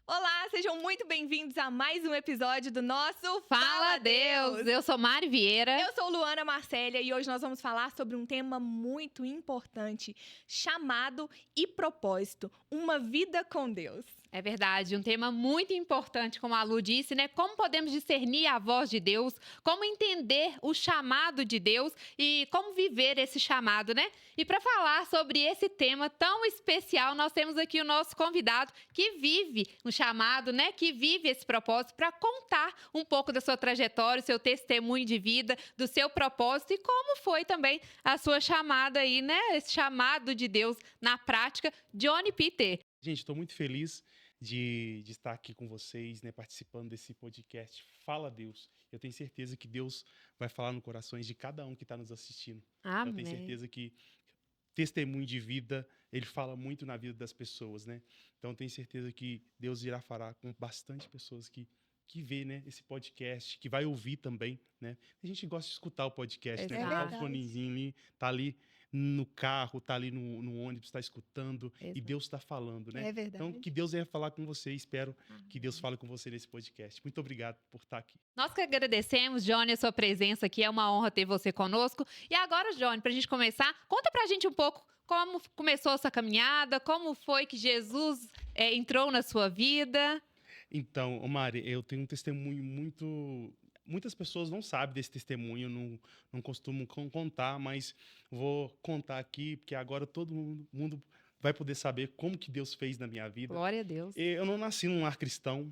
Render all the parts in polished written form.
Olá, sejam muito bem-vindos a mais um episódio do nosso Fala Deus! Eu sou Mari Vieira. Eu sou Luana Marcélia e hoje nós vamos falar sobre um tema muito importante, chamado e propósito, uma vida com Deus. É verdade, um tema muito importante, como a Lu disse, né? Como podemos discernir a voz de Deus, como entender o chamado de Deus e como viver esse chamado, né? E para falar sobre esse tema tão especial, nós temos aqui o nosso convidado que vive um chamado, né? Que vive esse propósito para contar um pouco da sua trajetória, seu testemunho de vida, do seu propósito e como foi também a sua chamada aí, né? Esse chamado de Deus na prática. Johnny Peter. Gente, estou muito feliz de estar aqui com vocês, né, participando desse podcast Fala Deus. Eu tenho certeza que Deus vai falar no corações de cada um que está nos assistindo. Amém. Eu tenho certeza que testemunho de vida, ele fala muito na vida das pessoas, né? Então, eu tenho certeza que Deus irá falar com bastante pessoas que vê, né, esse podcast, que vai ouvir também, né? A gente gosta de escutar o podcast, né? Exato. Colocar o fonezinho ali, tá ali no carro, tá ali no ônibus, tá escutando e Exato. Deus está falando, né? É verdade. Então, que Deus venha falar com você. Espero que Deus fale com você nesse podcast. Muito obrigado por estar aqui. Nós que agradecemos, Johnny, a sua presença aqui. É uma honra ter você conosco. E agora, Johnny, para a gente começar, conta para a gente um pouco como começou essa caminhada, como foi que Jesus entrou na sua vida. Então, ô Mari, eu tenho um testemunho muito. Muitas pessoas não sabem desse testemunho, não costumam contar, mas vou contar aqui, porque agora todo mundo vai poder saber como que Deus fez na minha vida. Glória a Deus. Eu não nasci num lar cristão,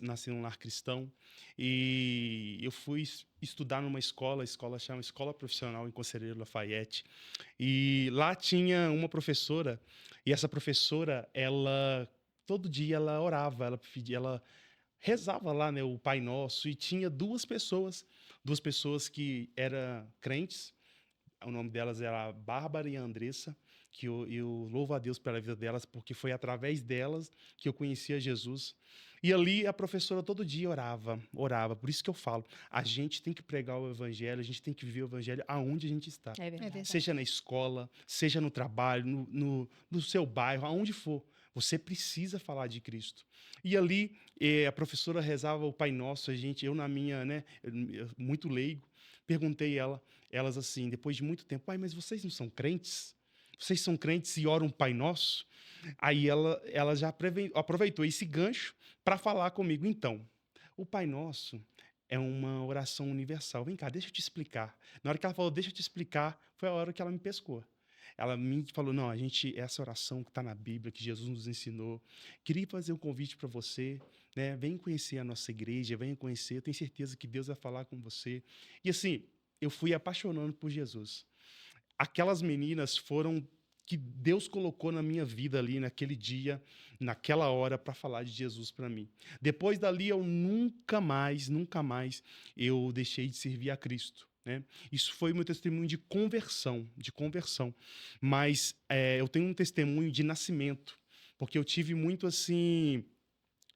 nasci num lar cristão, e eu fui estudar numa escola, a escola chama Escola Profissional em Conselheiro Lafayette, e lá tinha uma professora, e essa professora, ela todo dia ela orava, ela pedia, ela rezava lá, né, o Pai Nosso, e tinha duas pessoas que eram crentes. O nome delas era a Bárbara e a Andressa, que eu louvo a Deus pela vida delas, porque foi através delas que eu conhecia Jesus. E ali a professora todo dia orava. Por isso que eu falo, a gente tem que pregar o evangelho, a gente tem que viver o evangelho aonde a gente está. É verdade. verdade. Seja na escola, seja no trabalho, no seu bairro, aonde for. Você precisa falar de Cristo. E ali, a professora rezava o Pai Nosso, eu na minha, né, muito leigo, perguntei elas assim, depois de muito tempo, pai, mas vocês não são crentes? Vocês são crentes e oram o Pai Nosso? Aí ela já aproveitou esse gancho para falar comigo. Então, o Pai Nosso é uma oração universal. Vem cá, deixa eu te explicar. Na hora que ela falou, deixa eu te explicar, foi a hora que ela me pescou. Ela me falou, não, essa oração que está na Bíblia, que Jesus nos ensinou, queria fazer um convite para você, né? Vem conhecer a nossa igreja, venha conhecer, eu tenho certeza que Deus vai falar com você. E assim, eu fui apaixonando por Jesus. Aquelas meninas foram que Deus colocou na minha vida ali naquele dia, naquela hora, para falar de Jesus para mim. Depois dali, eu nunca mais eu deixei de servir a Cristo. Né? Isso foi meu testemunho de conversão. Mas eu tenho um testemunho de nascimento, porque eu tive muito assim,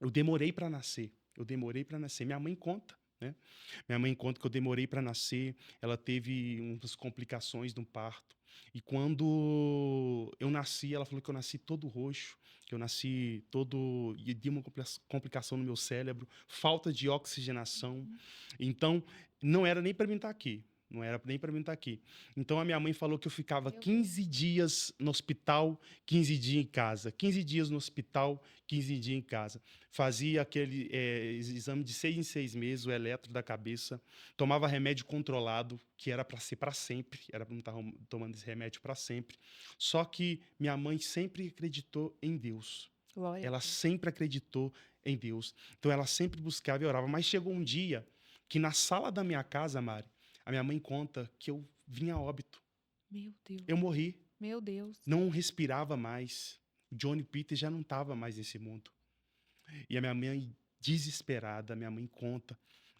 eu demorei para nascer. Minha mãe conta. Né? Minha mãe conta que eu demorei para nascer, ela teve umas complicações no parto. E quando eu nasci, ela falou que eu nasci todo roxo, que eu nasci todo. E de uma complicação no meu cérebro, falta de oxigenação. Então, não era nem para mim estar aqui. Não era nem para mim estar aqui. Então, a minha mãe falou que eu ficava 15 dias no hospital, 15 dias em casa. 15 dias no hospital, 15 dias em casa. Fazia aquele exame de 6 em 6 meses, o eletro da cabeça. Tomava remédio controlado, que era para ser para sempre. Era para não estar tomando esse remédio para sempre. Só que minha mãe sempre acreditou em Deus. Glória. Ela sempre acreditou em Deus. Então, ela sempre buscava e orava. Mas chegou um dia que na sala da minha casa, Mari, a minha mãe conta que eu vim a óbito. Meu Deus. Eu morri. Meu Deus. Não respirava mais. O Johnny Peter já não estava mais nesse mundo. E a minha mãe, desesperada, minha mãe conta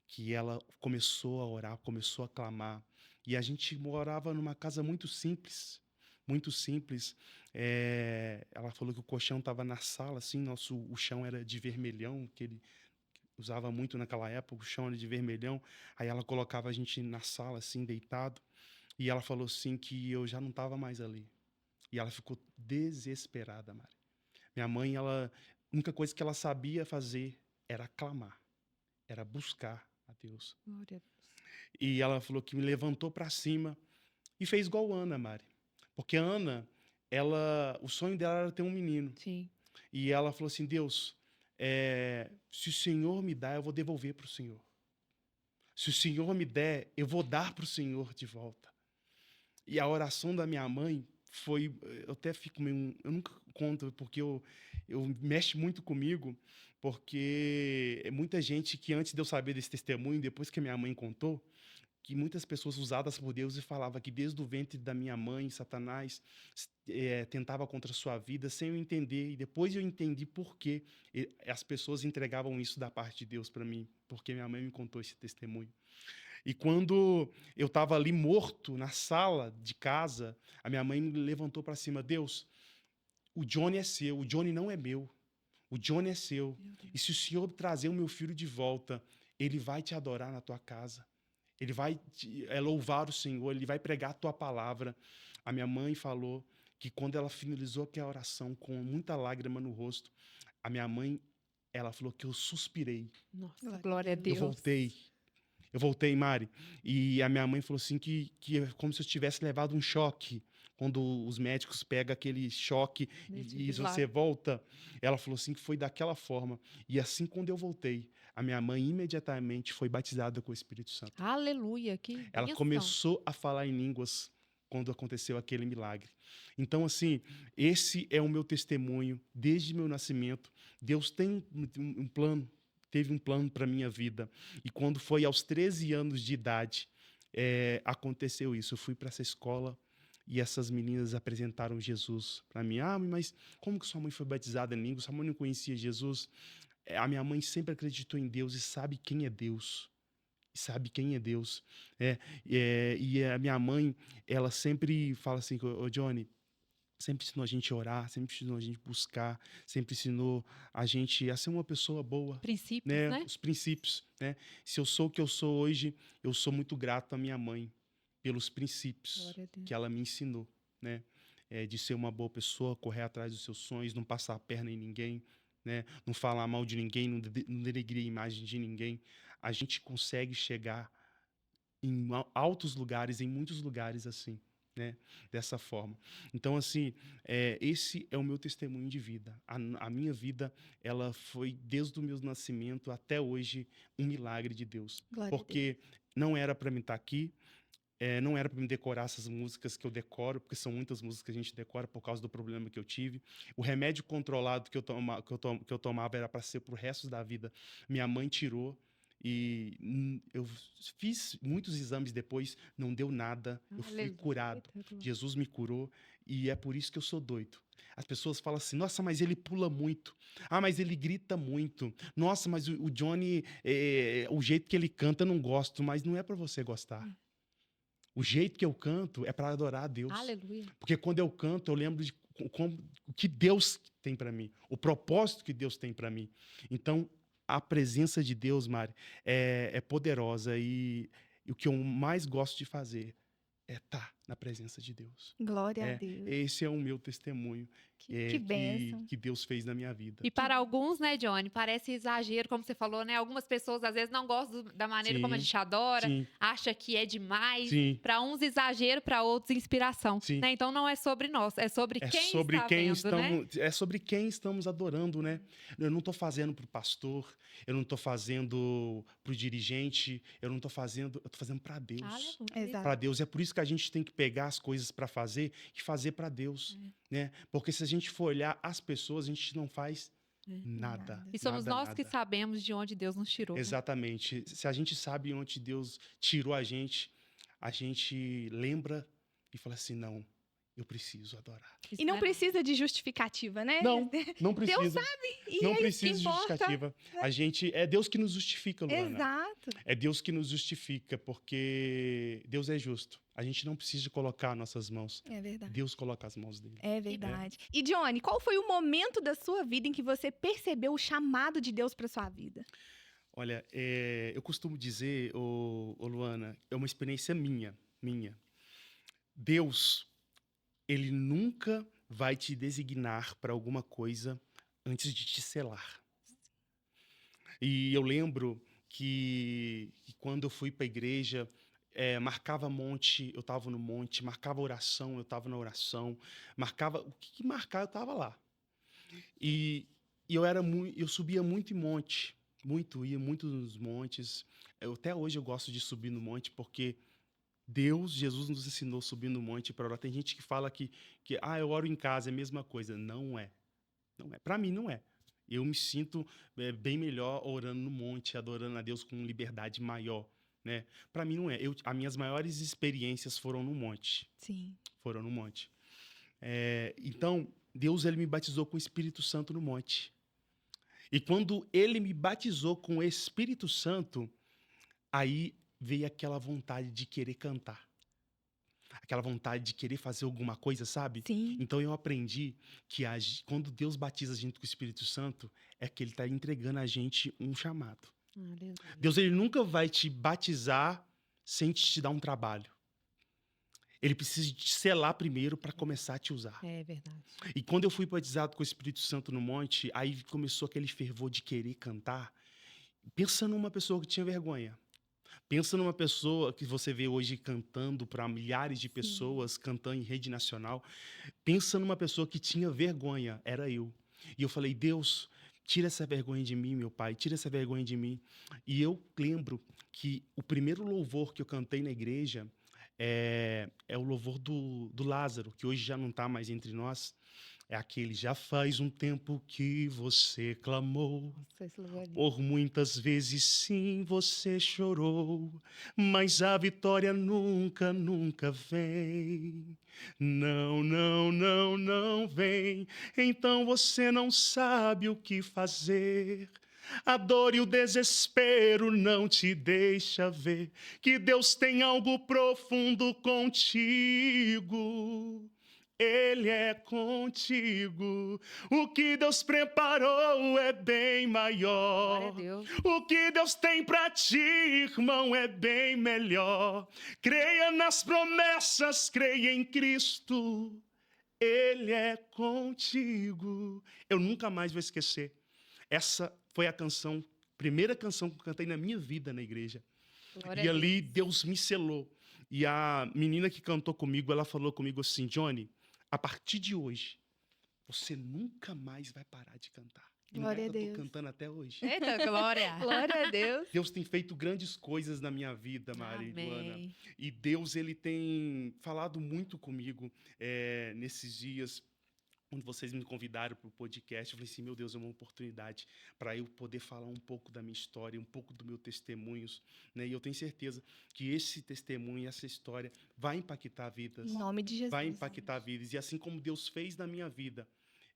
que ela começou a orar, começou a clamar. E a gente morava numa casa muito simples. Muito simples. Ela falou que o colchão estava na sala, assim, o chão era de vermelhão, que ele usava muito naquela época, o chão era de vermelhão. Aí ela colocava a gente na sala, assim, deitado. E ela falou assim que eu já não estava mais ali. E ela ficou desesperada, Mari. Minha mãe, ela única coisa que ela sabia fazer era clamar, era buscar a Deus. Glória a Deus. E ela falou que me levantou para cima e fez igual a Ana, Mari. Porque a Ana, o sonho dela era ter um menino. Sim. E ela falou assim, Deus, se o Senhor me dá, eu vou devolver para o Senhor. Se o Senhor me der, eu vou dar para o Senhor de volta. E a oração da minha mãe foi, eu até fico meio, eu nunca conto, porque eu mexe muito comigo, porque é muita gente que antes de eu saber desse testemunho, depois que a minha mãe contou, que muitas pessoas usadas por Deus e falava que desde o ventre da minha mãe, Satanás tentava contra a sua vida sem eu entender. E depois eu entendi por que as pessoas entregavam isso da parte de Deus para mim, porque minha mãe me contou esse testemunho. E quando eu estava ali morto na sala de casa, a minha mãe me levantou para cima. Deus, o Johnny é seu, o Johnny não é meu. O Johnny é seu. E se o Senhor trazer o meu filho de volta, ele vai te adorar na tua casa. Ele vai louvar o Senhor, ele vai pregar a tua palavra. A minha mãe falou que quando ela finalizou aquela oração com muita lágrima no rosto, a minha mãe, ela falou que eu suspirei. Nossa, glória a Deus. Eu voltei, Mari. E a minha mãe falou assim que é como se eu tivesse levado um choque. Quando os médicos pegam aquele choque e você volta. Ela falou assim que foi daquela forma. E assim, quando eu voltei, a minha mãe imediatamente foi batizada com o Espírito Santo. Aleluia, que Ela bênção. começou a falar em línguas quando aconteceu aquele milagre. Então, assim, esse é o meu testemunho desde meu nascimento. Deus tem um plano, teve um plano para a minha vida. E quando foi aos 13 anos de idade, aconteceu isso. Eu fui para essa escola e essas meninas apresentaram Jesus para mim. Ah, mas como que sua mãe foi batizada em línguas? Sua mãe não conhecia Jesus? A minha mãe sempre acreditou em Deus e sabe quem é Deus. Sabe quem é Deus. E a minha mãe, ela sempre fala assim, ô Johnny, sempre ensinou a gente a orar, sempre ensinou a gente a buscar, sempre ensinou a gente a ser uma pessoa boa. Princípios, né? Os princípios, né? Se eu sou o que eu sou hoje, eu sou muito grato à minha mãe pelos princípios que ela me ensinou, né? De ser uma boa pessoa, correr atrás dos seus sonhos, não passar a perna em ninguém, né? Não falar mal de ninguém, não denegrir a imagem de ninguém. A gente consegue chegar em altos lugares, em muitos lugares assim, né? Dessa forma. Então, assim, esse é o meu testemunho de vida. A minha vida, ela foi, desde o meu nascimento até hoje, um milagre de Deus. Glória porque não era para mim estar aqui, não era para me decorar essas músicas que eu decoro, porque são muitas músicas que a gente decora por causa do problema que eu tive. O remédio controlado que eu tomava era para ser pro resto da vida. Minha mãe tirou. E eu fiz muitos exames depois, não deu nada, eu fui curado. Jesus me curou e é por isso que eu sou doido. As pessoas falam assim, nossa, mas ele pula muito. Ah, mas ele grita muito. Nossa, mas o Johnny, o jeito que ele canta eu não gosto, mas não é para você gostar. O jeito que eu canto é para adorar a Deus. Aleluia. Porque quando eu canto, eu lembro de o que Deus tem para mim, o propósito que Deus tem para mim. Então, a presença de Deus, Mari, é poderosa e o que eu mais gosto de fazer é estar na presença de Deus. Glória a Deus. Esse é o meu testemunho Que bênção. que Deus fez na minha vida. E para alguns, né, Johnny, parece exagero, como você falou, né? Algumas pessoas às vezes não gostam da maneira como a gente adora, acha que é demais. Para uns exagero, para outros inspiração. Né? Então não é sobre nós, é sobre quem está vendo, né? É sobre quem estamos adorando, né? Eu não estou fazendo para o pastor, eu não estou fazendo para o dirigente, eu estou fazendo para Deus. Para Deus. É por isso que a gente tem que pegar as coisas para fazer e fazer para Deus, né? Porque se a gente for olhar as pessoas, a gente não faz nada. E somos nós que sabemos de onde Deus nos tirou. Exatamente. Né? Se a gente sabe onde Deus tirou a gente lembra e fala assim, não, eu preciso adorar. E não precisa de justificativa, né? Não precisa. Deus sabe. E não é precisa de justificativa. Né? É Deus que nos justifica, Luana. Exato. É Deus que nos justifica, porque Deus é justo. A gente não precisa colocar nossas mãos. É verdade. Deus coloca as mãos dele. É verdade. E Johnny, qual foi o momento da sua vida em que você percebeu o chamado de Deus para sua vida? Olha, eu costumo dizer, Luana, é uma experiência minha. Deus, ele nunca vai te designar para alguma coisa antes de te selar. E eu lembro que quando eu fui para a igreja, marcava monte, eu estava no monte, marcava oração, eu estava na oração, marcava o que marcar, eu estava lá. E, e eu subia muito em monte, muito, ia muito nos montes. Até hoje eu gosto de subir no monte porque Jesus nos ensinou a subir no monte para orar. Tem gente que fala que eu oro em casa, é a mesma coisa. Não é. Não é. Para mim, não é. Eu me sinto bem melhor orando no monte, adorando a Deus com liberdade maior, né? Para mim, não é. As minhas maiores experiências foram no monte. Sim. Foram no monte. Então, Deus ele me batizou com o Espírito Santo no monte. E quando ele me batizou com o Espírito Santo, aí veio aquela vontade de querer cantar. Aquela vontade de querer fazer alguma coisa, sabe? Sim. Então eu aprendi que quando Deus batiza a gente com o Espírito Santo, é que ele está entregando a gente um chamado. Aleluia. Deus ele nunca vai te batizar sem te dar um trabalho. Ele precisa te selar primeiro para começar a te usar. É verdade. E quando eu fui batizado com o Espírito Santo no monte, aí começou aquele fervor de querer cantar. Pensa numa pessoa que tinha vergonha. Pensa numa pessoa que você vê hoje cantando para milhares de pessoas, cantando em rede nacional. Pensa numa pessoa que tinha vergonha, era eu. E eu falei, Deus, tira essa vergonha de mim, meu pai, tira essa vergonha de mim. E eu lembro que o primeiro louvor que eu cantei na igreja é o louvor do Lázaro, que hoje já não está mais entre nós. É aquele, já faz um tempo que você clamou, Nossa, esse louvor é lindo. por muitas vezes sim você chorou, mas a vitória nunca, nunca vem. Não, não, não, não vem. Então você não sabe o que fazer. A dor e o desespero não te deixa ver que Deus tem algo profundo contigo. Ele é contigo. O que Deus preparou é bem Glória a maior. Deus. O que Deus tem para ti, irmão, é bem melhor. Creia nas promessas, creia em Cristo. Ele é contigo. Eu nunca mais vou esquecer. Essa foi a primeira canção que eu cantei na minha vida na igreja. Glória E a ali Deus. Deus me selou. E a menina que cantou comigo, ela falou comigo assim, Johnny, a partir de hoje, você nunca mais vai parar de cantar. E não é Glória que a eu tô Deus. cantando até hoje. Eita, glória. Glória a Deus. Deus tem feito grandes coisas na minha vida, Maria e Luana. Amém. E Deus, ele tem falado muito comigo nesses dias. Quando vocês me convidaram para o podcast, eu falei assim, meu Deus, é uma oportunidade para eu poder falar um pouco da minha história, um pouco do meu testemunhos, né? E eu tenho certeza que esse testemunho, essa história vai impactar vidas, Em nome de Jesus. vai impactar vidas. E assim como Deus fez na minha vida,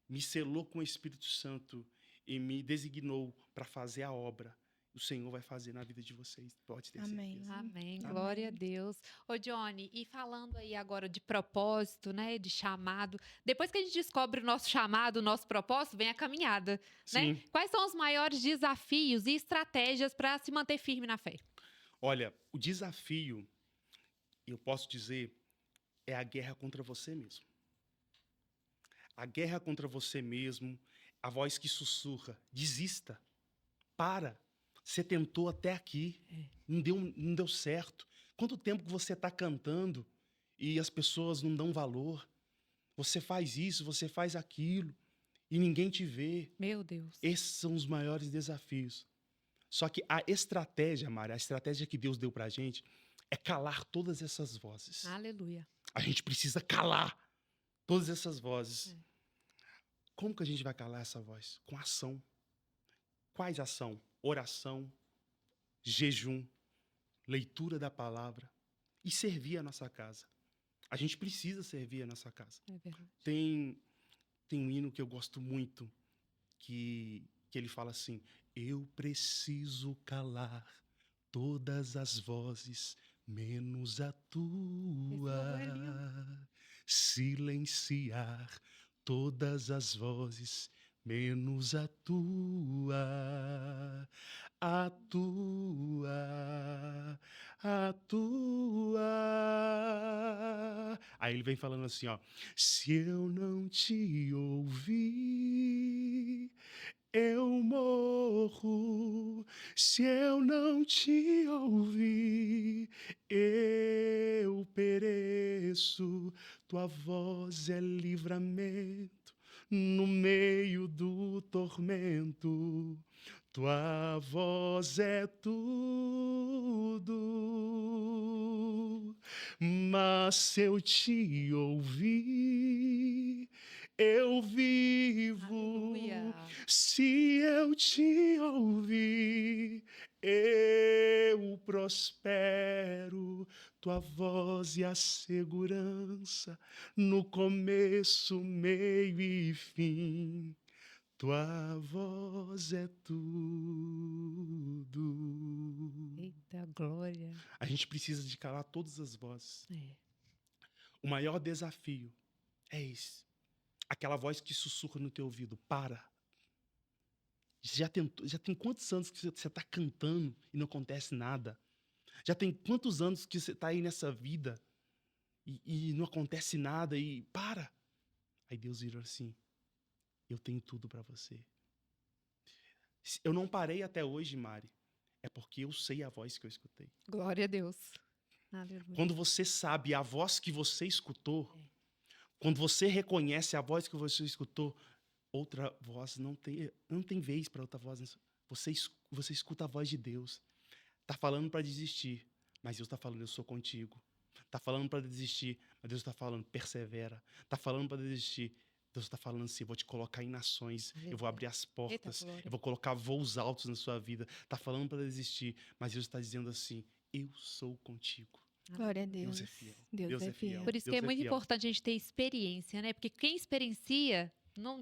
me selou com o Espírito Santo e me designou para fazer a obra, o Senhor vai fazer na vida de vocês, pode ter Amém. certeza. Amém, Amém. glória a Deus. Ô Johnny, e falando aí agora de propósito, né, de chamado, depois que a gente descobre o nosso chamado, o nosso propósito, vem a caminhada, né? Sim. Quais são os maiores desafios e estratégias para se manter firme na fé? Olha, o desafio, eu posso dizer, é a guerra contra você mesmo. A guerra contra você mesmo, a voz que sussurra, desista, para. Você tentou até aqui, não deu certo. Quanto tempo que você está cantando e as pessoas não dão valor? Você faz isso, você faz aquilo e ninguém te vê. Meu Deus. Esses são os maiores desafios. Só que a estratégia, Mari, a estratégia que Deus deu pra gente é calar todas essas vozes. Aleluia. A gente precisa calar todas essas vozes. Como que a gente vai calar essa voz? Com ação. Quais ação? Oração, jejum, leitura da palavra e servir a nossa casa. A gente precisa servir a nossa casa. É verdade. Tem um hino que eu gosto muito, que ele fala assim, eu preciso calar todas as vozes, menos a tua. louvor é lindo. Silenciar todas as vozes, menos a tua. A tua. Aí Aí ele vem falando assim, ó. Se eu não te ouvir, eu morro. Se eu não te ouvir, eu pereço. Tua voz é livramento no meio do tormento. Tua voz é tudo. Mas se eu te ouvir, eu vivo. Aleluia. Se eu te ouvir, eu prospero. Tua voz e a segurança no começo, meio e fim. Tua voz é tudo. Eita, glória. A gente precisa de calar todas as vozes. É. O maior desafio é esse. Aquela voz que sussurra no teu ouvido. Para. Já tem quantos anos que você está cantando e não acontece nada? Já tem quantos anos que você está aí nessa vida e não acontece nada e para. Aí Deus vira assim, eu tenho tudo para você. Eu não parei até hoje, Mari, é porque eu sei a voz que eu escutei. Glória a Deus. Aleluia. Quando você sabe a voz que você escutou, quando você reconhece a voz que você escutou, outra voz não tem vez para outra voz. Você escuta a voz de Deus. Tá falando para desistir, mas Deus está falando, eu sou contigo. Tá falando para desistir, mas Deus está falando, persevera. Tá falando para desistir, Deus está falando assim, eu vou te colocar em nações, eu vou abrir as portas, glória. eu vou colocar voos altos na sua vida. Tá falando para desistir, mas Deus está dizendo assim, eu sou contigo. Glória a Deus. Deus é fiel. Deus é fiel. Por isso Deus que é muito fiel. importante a gente ter experiência, né? Porque quem experiencia não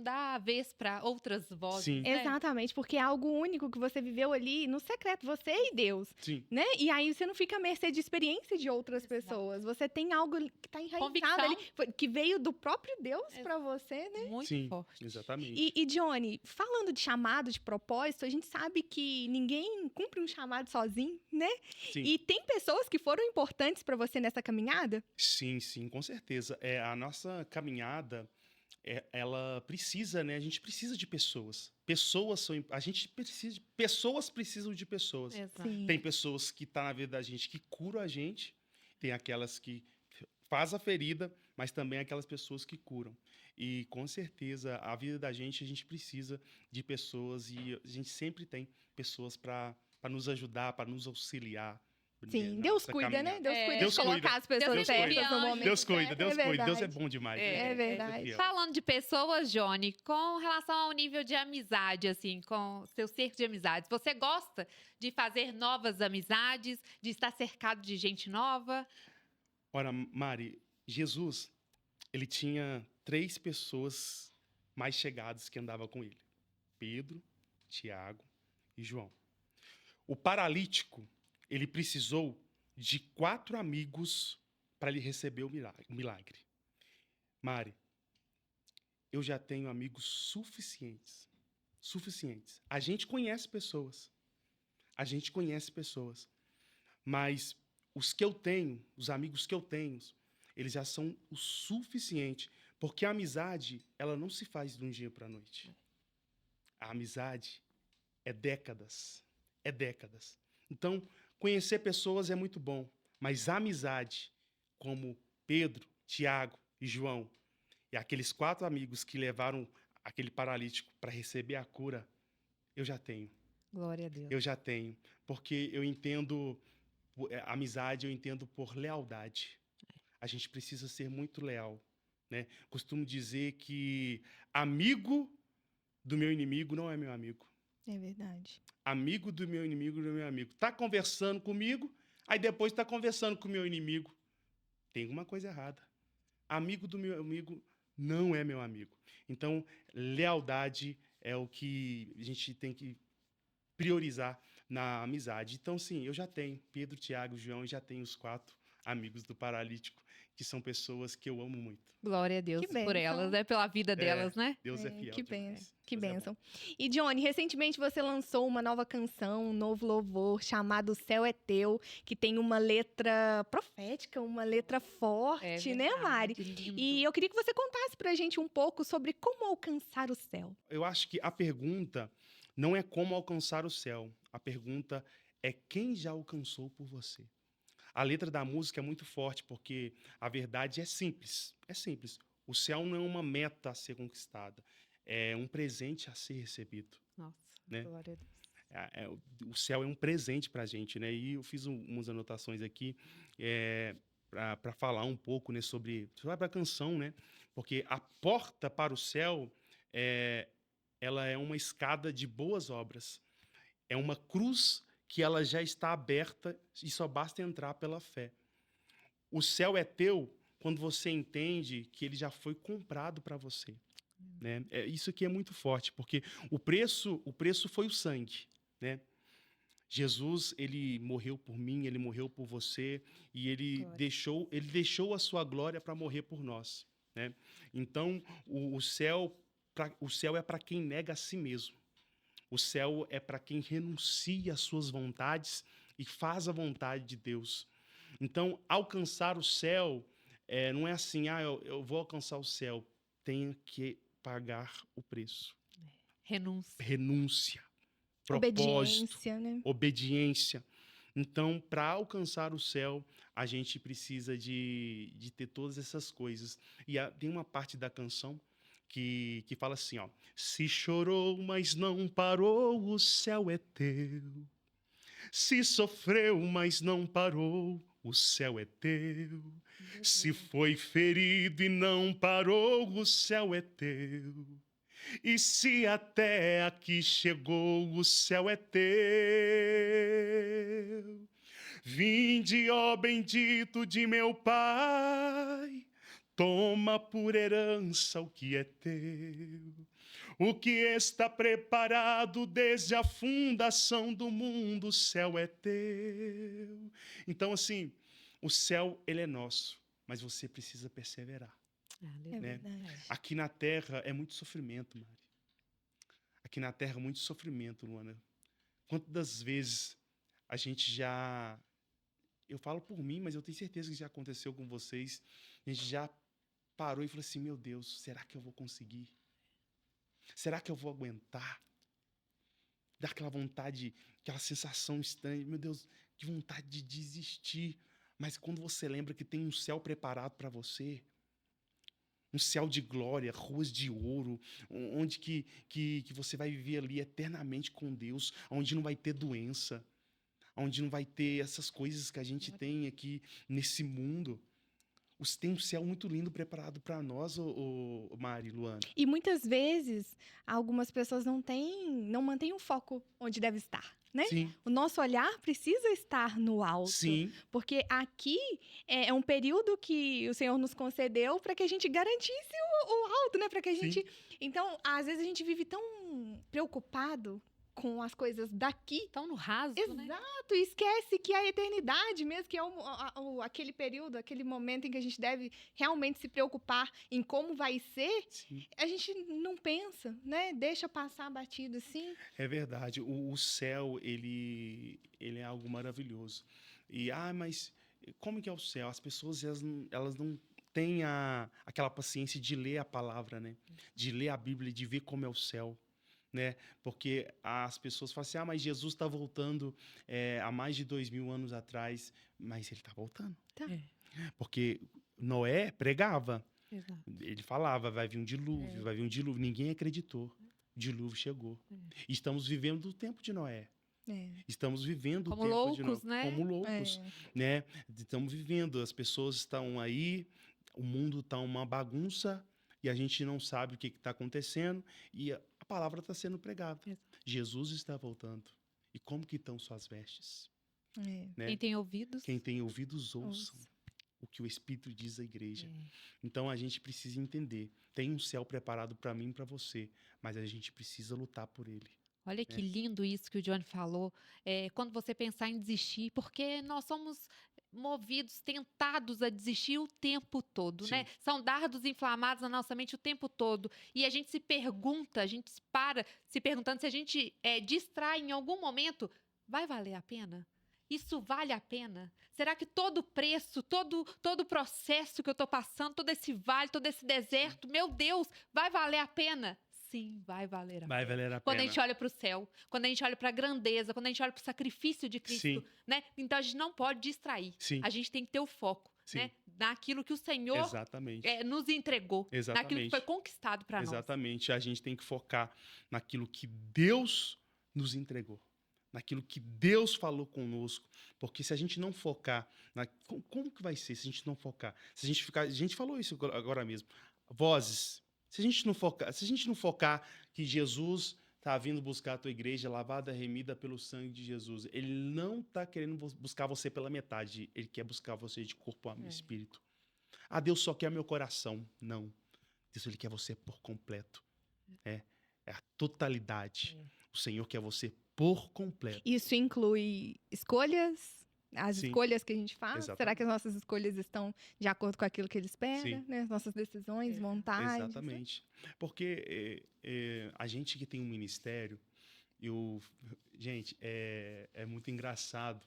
dá vez para outras vozes. Sim. Né? Exatamente, porque é algo único que você viveu ali no secreto, você e Deus, Sim. né? E aí você não fica à mercê de experiência de outras pessoas. Você tem algo que está enraizado Convicção. ali, que veio do próprio Deus para você, né? Muito Sim, forte. exatamente. E Johnny, falando de chamado, de propósito, a gente sabe que ninguém cumpre um chamado sozinho, né? Sim. E tem pessoas que foram importantes para você nessa caminhada? Sim, com certeza. A nossa caminhada, ela precisa, né? A gente precisa de pessoas. Pessoas precisam de pessoas. Exato. Tem pessoas que estão na vida da gente que curam a gente, tem aquelas que faz a ferida, mas também aquelas pessoas que curam. E com certeza a vida da gente, a gente precisa de pessoas e a gente sempre tem pessoas para nos ajudar, para nos auxiliar. Sim, na Deus nossa cuida, né? caminhada. Deus cuida Deus de colocar cuida. as pessoas Deus certas cuida. no momento Deus cuida, certo. Deus cuida. Deus é verdade. bom demais. É, né? É verdade. Deus é fiel. Falando de pessoas, Johnny, com relação ao nível de amizade, assim, com seu cerco de amizades, você gosta de fazer novas amizades, de estar cercado de gente nova? Ora, Mari, Jesus, ele tinha 3 pessoas mais chegadas que andavam com ele. Pedro, Tiago e João. O paralítico, ele precisou de 4 amigos para ele receber o milagre. Mari, eu já tenho amigos suficientes. A gente conhece pessoas. Mas os que eu tenho, os amigos que eu tenho, eles já são o suficiente. Porque a amizade, ela não se faz de um dia para a noite. A amizade é décadas. Então, conhecer pessoas é muito bom. Mas a amizade, como Pedro, Tiago e João, e aqueles 4 amigos que levaram aquele paralítico para receber a cura, eu já tenho. Glória a Deus. Eu já tenho. Porque eu entendo, amizade eu entendo por lealdade. A gente precisa ser muito leal, né? Costumo dizer que amigo do meu inimigo não é meu amigo. É verdade. Amigo do meu inimigo não é meu amigo. Tá conversando comigo, aí depois tá conversando com o meu inimigo. Tem alguma coisa errada. Amigo do meu amigo não é meu amigo. Então, lealdade é o que a gente tem que priorizar na amizade. Então, sim, eu já tenho Pedro, Tiago, João, e já tenho os 4 amigos do paralítico que são pessoas que eu amo muito. Glória a Deus Que por bênção. elas, né? Pela vida delas, né? Deus é fiel Que demais. bênção, que Deus é bom. bênção. E, Johnny, recentemente você lançou uma nova canção, um novo louvor, chamado O Céu é Teu, que tem uma letra profética, uma letra forte, né, Mari? Lindo. E eu queria que você contasse pra gente um pouco sobre como alcançar o céu. Eu acho que a pergunta não é como alcançar o céu. A pergunta é quem já alcançou por você. A letra da música é muito forte, porque a verdade é simples. É simples. O céu não é uma meta a ser conquistada. É um presente a ser recebido. Nossa, né? glória a Deus. O céu é um presente para a gente, né? E eu fiz umas anotações aqui para falar um pouco, né, sobre a canção, né? Porque a porta para o céu ela é uma escada de boas obras. É uma cruz que ela já está aberta e só basta entrar pela fé. O céu é teu quando você entende que ele já foi comprado para você. Né? Isso aqui é muito forte, porque o preço foi o sangue. Né? Jesus, ele morreu por mim, ele morreu por você, e ele deixou a sua glória para morrer por nós. Né? Então, o céu é para quem nega a si mesmo. O céu é para quem renuncia às suas vontades e faz a vontade de Deus. Então, alcançar o céu não é assim, eu vou alcançar o céu. Tenha que pagar o preço. Renúncia. Propósito. Obediência, né? Obediência. Então, para alcançar o céu, a gente precisa de ter todas essas coisas. E tem uma parte da canção que fala assim, ó: se chorou, mas não parou, o céu é teu. Se sofreu, mas não parou, o céu é teu. Se foi ferido e não parou, o céu é teu. E se até aqui chegou, o céu é teu. Vinde, ó bendito de meu Pai, toma por herança o que é teu, o que está preparado desde a fundação do mundo, o céu é teu. Então, assim, o céu, ele é nosso, mas você precisa perseverar. É Né? verdade. Aqui na Terra é muito sofrimento, Mari. Aqui na Terra é muito sofrimento, Luana. Quantas vezes a gente já... Eu falo por mim, mas eu tenho certeza que já aconteceu com vocês. A gente já parou e falou assim, meu Deus, será que eu vou conseguir? Será que eu vou aguentar? Dá aquela vontade, aquela sensação estranha, meu Deus, que vontade de desistir. Mas quando você lembra que tem um céu preparado para você, um céu de glória, ruas de ouro, onde que você vai viver ali eternamente com Deus, onde não vai ter doença, onde não vai ter essas coisas que a gente tem aqui nesse mundo. Tem um céu muito lindo preparado para nós, Mari, Luana. E muitas vezes, algumas pessoas não mantêm o foco onde deve estar, né? Sim. O nosso olhar precisa estar no alto. Sim. Porque aqui é um período que o Senhor nos concedeu para que a gente garantisse o alto, né? Para que a gente... Então, às vezes a gente vive tão preocupado com as coisas daqui. Tão no raso, Exato, né? e esquece que a eternidade mesmo, que é aquele período, aquele momento em que a gente deve realmente se preocupar em como vai ser, Sim. a gente não pensa, né? Deixa passar batido assim. É verdade. O céu, ele é algo maravilhoso. E, mas como que é o céu? As pessoas, elas não têm aquela paciência de ler a palavra, né? De ler a Bíblia, de ver como é o céu. Né? Porque as pessoas falam assim, mas Jesus está voltando há mais de 2000 anos atrás, mas ele está voltando. Tá. Porque Noé pregava, Exato. ele falava, vai vir um dilúvio, vai vir um dilúvio, ninguém acreditou, o dilúvio chegou. Estamos vivendo o tempo de Noé. Estamos vivendo como o tempo loucos, de Noé, né? como loucos, né? Estamos vivendo, as pessoas estão aí, o mundo está uma bagunça e a gente não sabe o que está acontecendo e a palavra está sendo pregada. Jesus está voltando. E como que estão suas vestes? Né? Quem tem ouvidos? Quem tem ouvidos, ouçam o que o Espírito diz à igreja. Então, a gente precisa entender. Tem um céu preparado para mim e para você, mas a gente precisa lutar por ele. Olha que lindo isso que o Johnny falou. Quando você pensar em desistir, porque nós somos movidos, tentados a desistir o tempo todo, Sim. né? São dardos inflamados na nossa mente o tempo todo. E a gente se pergunta, a gente para se perguntando se a gente distrai em algum momento, vai valer a pena? Isso vale a pena? Será que todo o preço, todo o processo que eu estou passando, todo esse vale, todo esse deserto, meu Deus, vai valer a pena? Sim, vai valer a Vai pena. valer a Quando a pena. gente olha para o céu, quando a gente olha para a grandeza, quando a gente olha para o sacrifício de Cristo, Sim. né? Então a gente não pode distrair. Sim. A gente tem que ter o foco, Sim. né? Naquilo que o Senhor Exatamente. nos entregou, naquilo que Exatamente. foi conquistado para nós. Exatamente. A gente tem que focar naquilo que Deus nos entregou, naquilo que Deus falou conosco. Porque se a gente não focar, como que vai ser se a gente não focar? Se a gente ficar, a gente falou isso agora mesmo. Vozes. Se a gente não focar que Jesus está vindo buscar a tua igreja lavada, remida pelo sangue de Jesus, ele não está querendo buscar você pela metade, ele quer buscar você de corpo, alma e espírito. Ah, Deus só quer meu coração. Não. Deus, ele quer você por completo. É a totalidade. O Senhor quer você por completo. Isso inclui escolhas, as Sim. escolhas que a gente faz. Exatamente. Será que as nossas escolhas estão de acordo com aquilo que Ele espera? Sim. Né? As nossas decisões, vontades. Exatamente. Porque a gente que tem um ministério, gente, é muito engraçado.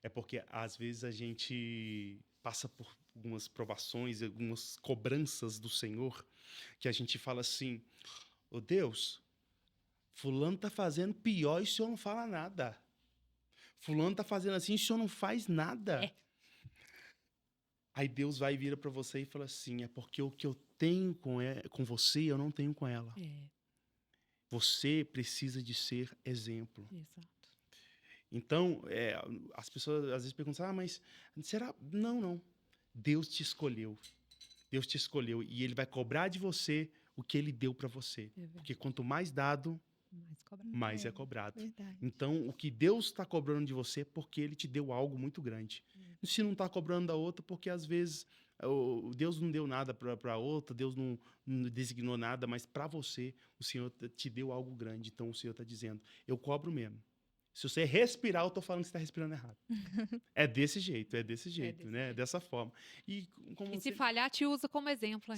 É porque às vezes a gente passa por algumas provações, algumas cobranças do Senhor, que a gente fala assim, ô Deus, fulano tá fazendo pior e o Senhor não fala nada. Fulano tá fazendo assim e o Senhor não faz nada. Aí Deus vai e vira para você e fala assim, é porque o que eu tenho com você, eu não tenho com ela. Você precisa de ser exemplo. Exato. Então, as pessoas às vezes perguntam, mas será? Não. Deus te escolheu. Deus te escolheu e Ele vai cobrar de você o que Ele deu para você. Porque quanto mais dado, mais é cobrado. Verdade. Então, o que Deus está cobrando de você é porque Ele te deu algo muito grande. E se não está cobrando da outra, porque às vezes Deus não deu nada para outra, Deus não designou nada, mas para você, o Senhor te deu algo grande. Então, o Senhor está dizendo, eu cobro mesmo. Se você respirar, eu estou falando que você está respirando errado. É desse jeito, né? jeito. Dessa forma. E se falhar, te usa como exemplo.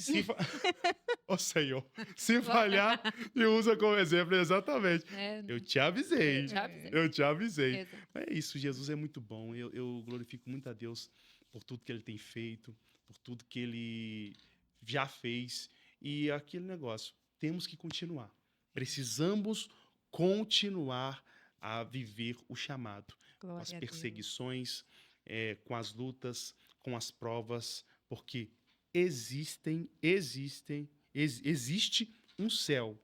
Ô, Senhor, se falhar, te usa como exemplo, exatamente. Eu te avisei. Eu te avisei. Exato. É isso, Jesus é muito bom. Eu glorifico muito a Deus por tudo que Ele tem feito, por tudo que Ele já fez. E aquele negócio, temos que continuar. Precisamos continuar a viver o chamado, com as perseguições, com as lutas, com as provas, porque existe um céu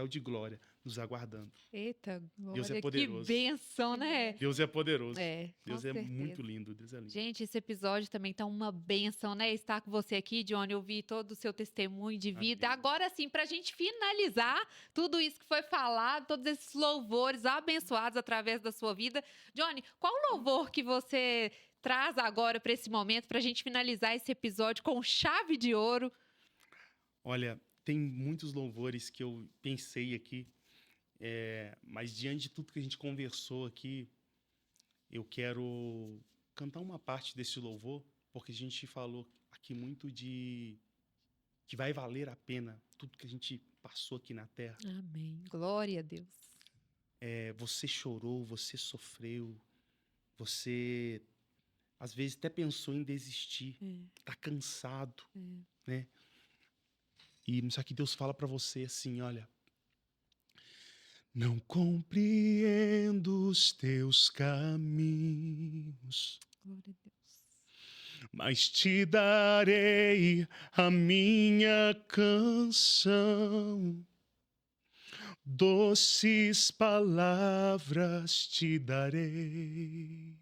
de glória nos aguardando. Eita, glória, Deus é poderoso. que bênção, né? Deus é poderoso. Com Deus é certeza. muito lindo, Deus é lindo. Gente, esse episódio também tá uma bênção, né? Estar com você aqui, Johnny, ouvir todo o seu testemunho de vida. Amém. Agora sim, pra gente finalizar tudo isso que foi falado, todos esses louvores abençoados através da sua vida. Johnny, qual louvor que você traz agora para esse momento, pra gente finalizar esse episódio com chave de ouro? Olha, tem muitos louvores que eu pensei aqui, mas diante de tudo que a gente conversou aqui, eu quero cantar uma parte desse louvor, porque a gente falou aqui muito de que vai valer a pena tudo que a gente passou aqui na Terra. Amém. Glória a Deus. Você chorou, você sofreu, você às vezes até pensou em desistir, tá cansado, né? E só que Deus fala para você assim, olha, não compreendo os teus caminhos, Glória a Deus. mas te darei a minha canção. Doces palavras te darei.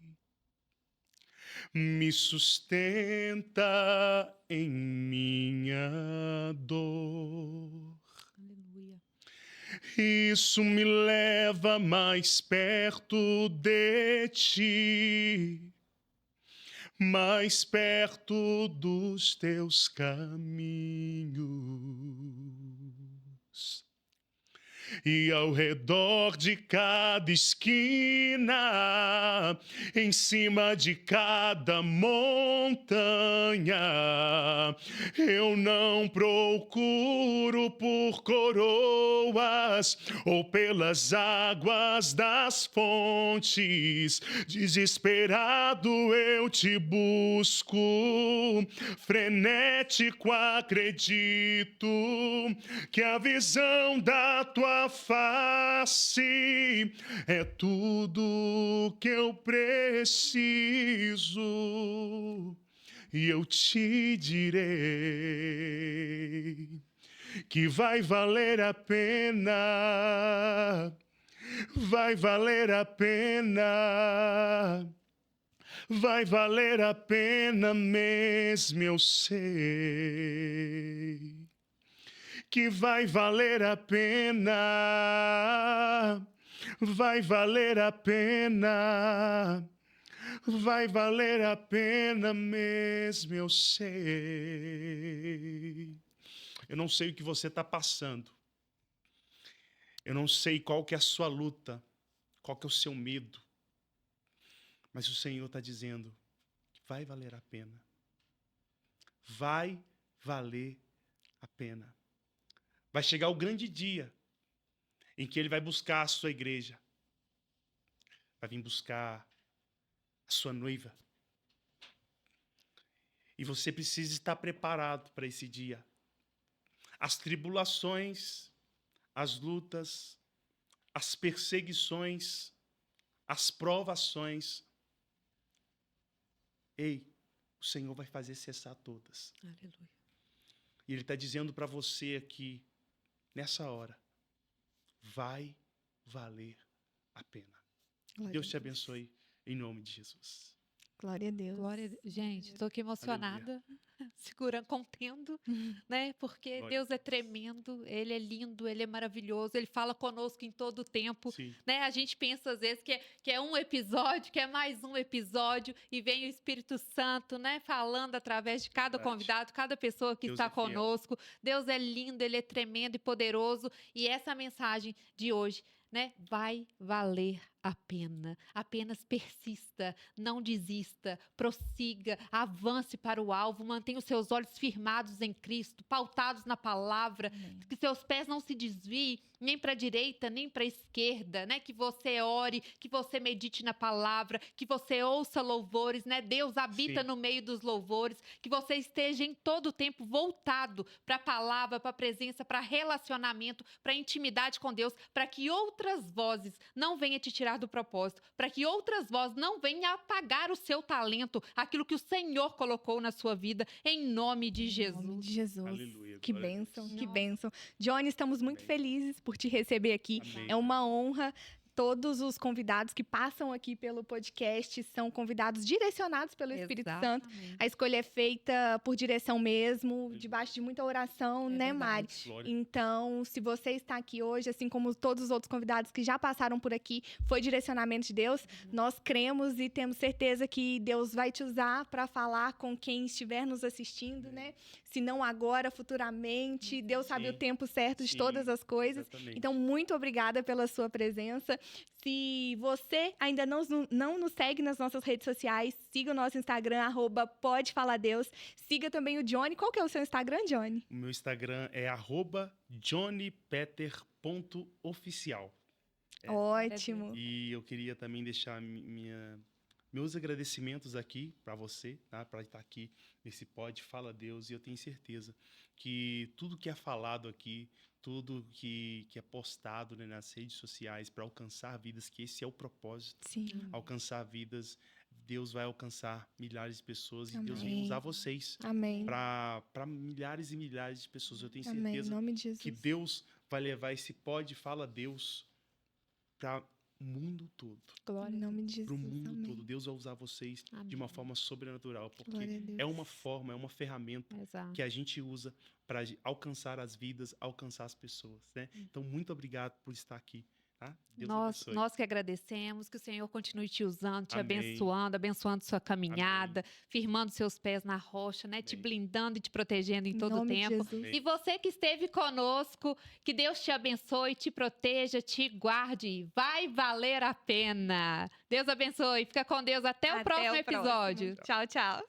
Me sustenta em minha dor. Aleluia. Isso me leva mais perto de ti, mais perto dos teus caminhos. e ao redor de cada esquina, em cima de cada montanha, eu não procuro por coroas ou pelas águas das fontes. Desesperado eu te busco, frenético acredito que a visão da tua face é tudo que eu preciso. E eu te direi que vai valer a pena, vai valer a pena, vai valer a pena mesmo, eu sei. Que vai valer a pena, vai valer a pena, vai valer a pena mesmo, eu sei. Eu não sei o que você está passando. Eu não sei qual que é a sua luta, qual que é o seu medo. Mas o Senhor está dizendo que vai valer a pena. Vai valer a pena. Vai chegar o grande dia em que Ele vai buscar a sua igreja. Vai vir buscar a sua noiva. E você precisa estar preparado para esse dia. As tribulações, as lutas, as perseguições, as provações. Ei, o Senhor vai fazer cessar todas. Aleluia. E Ele está dizendo para você aqui, nessa hora, vai valer a pena. Glória Deus a te abençoe, em nome de Jesus. Glória a Deus. Glória a Deus. Gente, estou aqui emocionada, segurando, contendo, né? Porque Glória Deus a é tremendo, Ele é lindo, Ele é maravilhoso, Ele fala conosco em todo o tempo, Sim. né? A gente pensa às vezes que é um episódio, que é mais um episódio, e vem o Espírito Santo, né? Falando através de cada Verdade. convidado, cada pessoa que Deus está é fiel. conosco. Deus é lindo, Ele é tremendo e poderoso, e essa mensagem de hoje, né? Vai valer a pena. Apenas persista, não desista, prossiga, avance para o alvo, mantenha os seus olhos firmados em Cristo, pautados na palavra, Amém. que seus pés não se desviem nem para a direita, nem para a esquerda, né? Que você ore, que você medite na palavra, que você ouça louvores, né? Deus habita Sim. no meio dos louvores, que você esteja em todo o tempo voltado para a palavra, para a presença, para relacionamento, para intimidade com Deus, para que outras vozes não venham te tirar do propósito, para que outras vozes não venham apagar o seu talento, aquilo que o Senhor colocou na sua vida, em nome de Em Jesus. nome de Jesus. Aleluia, Que glória a bênção, Deus. que Nossa. bênção. Johnny, estamos muito Amém. felizes por te receber aqui. Amém. É uma honra. Todos os convidados que passam aqui pelo podcast são convidados direcionados pelo Espírito Santo. Exatamente. A escolha é feita por direção mesmo, debaixo de muita oração, É né, verdade. Mari? Glória. Então, se você está aqui hoje, assim como todos os outros convidados que já passaram por aqui, foi direcionamento de Deus, nós cremos e temos certeza que Deus vai te usar para falar com quem estiver nos assistindo, né? Se não agora, futuramente. Deus sabe Sim. o tempo certo de Sim, todas as coisas. Exatamente. Então, muito obrigada pela sua presença. Se você ainda não nos segue nas nossas redes sociais, siga o nosso Instagram, @podefaladeus. Siga também o Johnny. Qual que é o seu Instagram, Johnny? O meu Instagram é @johnnypeter.oficial. Ótimo. E eu queria também deixar meus agradecimentos aqui para você, tá? Para estar aqui nesse Pod Fala Deus. E eu tenho certeza que tudo que é falado aqui, tudo que é postado, né, nas redes sociais para alcançar vidas, que esse é o propósito. Sim. Alcançar vidas, Deus vai alcançar milhares de pessoas e Deus Amém. vai usar vocês Amém. para milhares e milhares de pessoas. Eu tenho Amém. Em certeza nome de Jesus. que Deus vai levar esse Pod Fala Deus para o mundo todo. Glória Em a nome de Jesus. Para o mundo Amém. todo. Deus vai usar vocês de uma Amém. forma sobrenatural, porque Glória a Deus. é uma forma, é uma ferramenta Exato. que a gente usa para alcançar as vidas, alcançar as pessoas, né? Então, muito obrigado por estar aqui Tá? Deus Nós, abençoe. nós que agradecemos, que o Senhor continue te usando, te Amém. abençoando sua caminhada, firmando seus pés na rocha, né? Te Amém. blindando e te protegendo em Em todo o nome de tempo. Jesus. E você que esteve conosco, que Deus te abençoe, te proteja, te guarde. Vai valer a pena. Deus abençoe. Fica com Deus. Até o próximo episódio. Tchau, tchau.